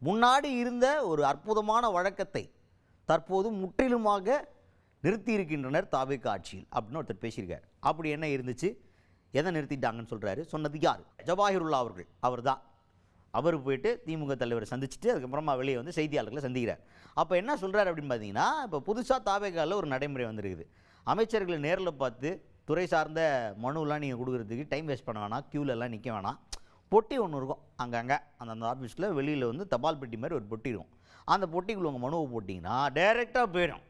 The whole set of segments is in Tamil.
முன்னாடி இருந்த ஒரு அற்புதமான வழக்கத்தை தற்போது முற்றிலுமாக நிறுத்தி இருக்கின்றனர் தாவேகா ஆட்சியில் அப்படின்னு ஒருத்தர் பேசியிருக்கார். அப்படி என்ன இருந்துச்சு, எதை நிறுத்திட்டாங்கன்னு சொல்கிறாரு. சொன்னது யார்? ஜவாஹிருல்லா அவர்கள். அவர் தான். அவர் போயிட்டு திமுக தலைவரை சந்திச்சுட்டு அதுக்கப்புறமா வெளியே வந்து செய்தியாளர்களை சந்திக்கிறார். அப்போ என்ன சொல்கிறார் அப்படின்னு பார்த்தீங்கன்னா, இப்போ புதுசாக தாவேகாவில் ஒரு நடைமுறை வந்திருக்குது. அமைச்சர்களை நேரில் பார்த்து துறை சார்ந்த மனுலாம் நீங்கள் கொடுக்குறதுக்கு டைம் வேஸ்ட் பண்ண வேணாம், க்யூலெல்லாம் நிற்க வேணாம். பொட்டி ஒன்று இருக்கும் அங்கங்கே அந்த ஆஃபீஸில் வெளியில் வந்து தபால் பெட்டி மாதிரி ஒரு பொட்டி இருக்கும். அந்த பொட்டிக்குள்ள உங்கள் மனுவை போட்டிங்கன்னா டைரெக்டாக போயிடும்.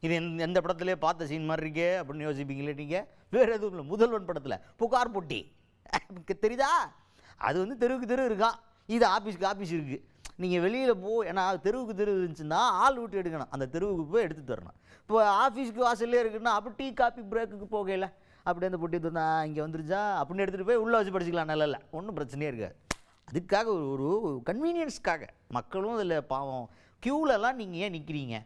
இது எந்த படத்துலேயே பார்த்த சீன் மாதிரி இருக்கே அப்படின்னு யோசிப்பீங்களே நீங்கள். வேறு எதுவும் இல்லை, முதல்வன் படத்தில் புகார் பொட்டி தெரியுதா? அது வந்து தெருவுக்கு தெரு இருக்கான், இது ஆஃபீஸ்க்கு ஆஃபீஸ் இருக்குது. நீங்கள் வெளியில் ஏன்னா தெருவுக்கு தெரு இருந்துச்சுன்னா ஆள் விட்டு எடுக்கணும், அந்த தெருவுக்கு போய் எடுத்து தரணும். இப்போ ஆஃபீஸ்க்கு வாசல்லே இருக்குன்னா அப்போ டீ காப்பி பிரேக்குக்கு போகையில் அப்படியே அந்த பொட்டி தந்தா இங்கே வந்துருச்சா அப்படின்னு எடுத்துகிட்டு போய் உள்ளே வச்சு படிச்சிக்கலாம். நல்லா இல்லை, ஒன்றும் பிரச்சனையே இருக்காது. அதுக்காக ஒரு கன்வீனியன்ஸ்க்காக மக்களும் அதில் பாவம் க்யூலெல்லாம் நீங்கள் ஏன் நிற்கிறீங்க,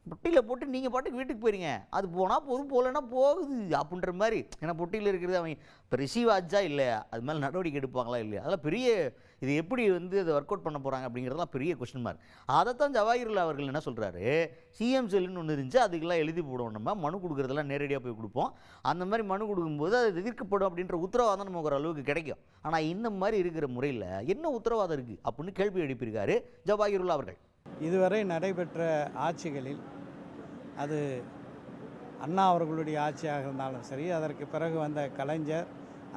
பொட்டியில் போட்டு நீங்கள் பாட்டுக்கு வீட்டுக்கு போயிருங்க, அது போனால் போதும் போகலன்னா போகுது அப்படின்ற மாதிரி. ஏன்னா பொட்டியில் இருக்கிறது அவன் இப்போ ரிசீவ் ஆச்சா இல்லை, அது மேலே நடவடிக்கை எடுப்பாங்களா இல்லையா, அதெல்லாம் பெரிய இது எப்படி வந்து அதை ஒர்க் அவுட் பண்ண போகிறாங்க அப்படிங்கிறதுலாம் பெரிய கொஸ்டின் மார்க். அதைத்தான் ஜவாஹிருல்லா அவர்கள் என்ன சொல்கிறாரு, சிஎம் செல்லுன்னு ஒன்று இருந்துச்சு, அதுக்கெல்லாம் எழுதி போடுவோம், நம்ம மனு கொடுக்குறதெல்லாம் நேரடியாக போய் கொடுப்போம், அந்த மாதிரி மனு கொடுக்கும்போது அது எதிர்க்கப்படும் அப்படின்ற உத்தரவாதம் நமக்கு ஒரு அளவுக்கு கிடைக்கும். ஆனால் இந்த மாதிரி இருக்கிற முறையில் என்ன உத்தரவாதம் இருக்குது அப்படின்னு கேள்வி எழுப்பியிருக்காரு ஜவாஹிருல்லா அவர்கள். இதுவரை நடைபெற்ற ஆட்சிகளில் அது அண்ணா அவர்களுடைய ஆட்சியாக இருந்தாலும் சரி, அதற்கு பிறகு வந்த கலைஞர்,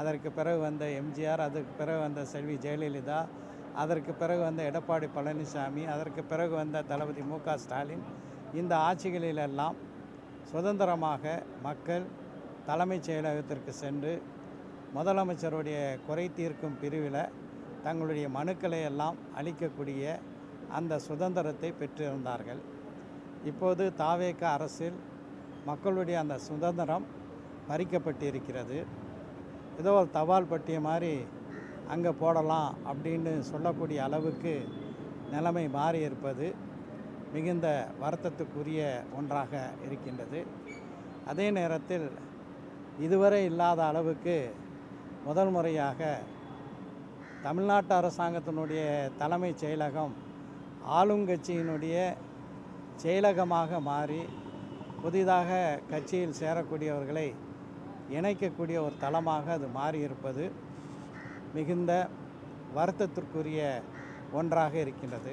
அதற்கு பிறகு வந்த எம்ஜிஆர், அதற்கு பிறகு வந்த செல்வி ஜெயலலிதா, அதற்கு பிறகு வந்த எடப்பாடி பழனிசாமி, அதற்கு பிறகு வந்த தளபதி மு.க. ஸ்டாலின், இந்த ஆட்சிகளிலெல்லாம் சுதந்திரமாக மக்கள் தலைமைச் செயலகத்திற்கு சென்று முதலமைச்சருடைய குறை தீர்க்கும் பிரிவில் தங்களுடைய மனுக்களை எல்லாம் அளிக்கக்கூடிய அந்த சுதந்திரத்தை பெற்றிருந்தார்கள். இப்போது தாவேகா அரசில் மக்களுடைய அந்த சுதந்திரம் பறிக்கப்பட்டிருக்கிறது. ஏதோ ஒரு தபால் பட்டிய மாதிரி அங்கே போடலாம் அப்படின்னு சொல்லக்கூடிய அளவுக்கு நிலைமை மாறி இருப்பது மிகுந்த வருத்தத்துக்குரிய ஒன்றாக இருக்கின்றது. அதே நேரத்தில் இதுவரை இல்லாத அளவுக்கு முதல் முறையாக தமிழ்நாட்டு அரசாங்கத்தினுடைய தலைமைச் செயலகம் ஆளுங்கட்சியினுடைய செயலகமாக மாறி புதிதாக கட்சியில் சேரக்கூடியவர்களை இணைக்கக்கூடிய ஒரு தளமாக அது மாறியிருப்பது மிகுந்த வருத்தத்திற்குரிய ஒன்றாக இருக்கின்றது.